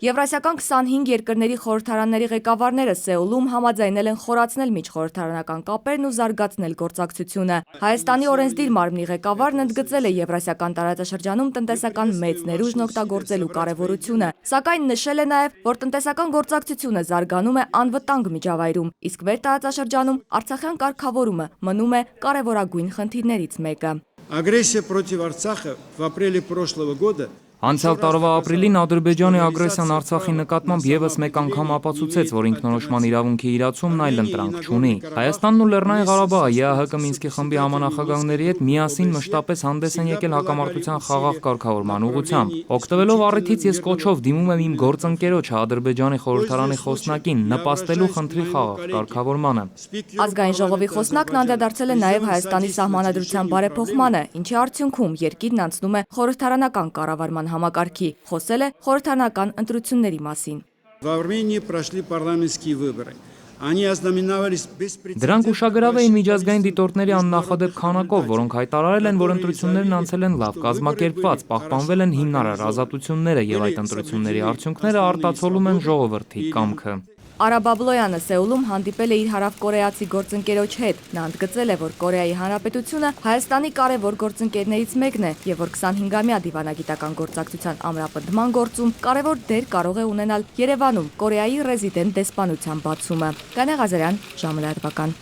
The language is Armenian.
Եվրասիական 25 երկրների խորհրդարանների ղեկավարները Սեուլում համաձայնել են խորացնել միջխորհրդարանական կապերն ու զարգացնել գործակցությունը։ Հայաստանի օրենսդիր մարմնի ղեկավարն ընդգծել է Եվրասիական տարածաշրջանում տնտեսական մեծ ներուժն օգտագործելու կարևորությունը, սակայն նշել է նաև, որ տնտեսական գործակցությունը զարգանում է անվտանգ միջավայրում, իսկ վեր տարածաշրջանում Արցախյան կարգավորումը մնում է կարևորագույն խնդիրներից մեկը։ Агрессия против Арцаха в апреле прошлого года Անցյալ տարվա ապրիլին Ադրբեջանի ագրեսիան Արցախի նկատմամբ եւս մեկ անգամ ապացուցեց, որ ինքնորոշման իրավունքի իրացումն այլ ընտրանք չունի։ Հայաստանն ու Լեռնային Ղարաբաղը ԵԱՀԿ Մինսկի խմբի համանախագահների հետ միասին մշտապես հանդես են եկել հակամարտության խաղաղ կարգավորման ուղղությամբ։ Օգտվելով առիթից ես կոչով դիմում եմ իմ գործընկերոջը Ադրբեջանի խորհրդարանի խոսնակին նպաստելու խնդրի խաղաղ կարգավորմանը։ Ազգային ժողովի խոսնակն անդրադարձել է նաև Հայաստանի սահմանադրության բարեփոխմանը, ինչի արդյունքում երկիրն անցնում է խորհրդարանական կառավարման համակարգի, խոսել է խորհրդարանական ընտրությունների մասին։ Դրանք ուշագրավ էին միջազգային դիտորդների աննախադեպ քանակով, որոնք հայտարարել են, որ ընտրություններն անցել են լավ կազմակերպված, պահպանվել են հիմնարար ազատությունները եւ այդ ընտրությունների արդյունքները արտացոլում են ժողովրդի կամքը։ Արա Բաբլոյանը Սեուլում հանդիպել է իր հարավկորեացի գործընկերոջ հետ։ Նա ընդգծել է, որ Կորեայի Հանրապետությունը Հայաստանի կարևոր գործընկերներից մեկն է եւ որ 25-ամյա դիվանագիտական գործակցության ամրապնդման գործում կարևոր դեր կարող է ունենալ Երևանում Կորեայի ռեզիդենտ դեսպանության բացումը։ Կանե Ղազարյան, ժամը լրատվական։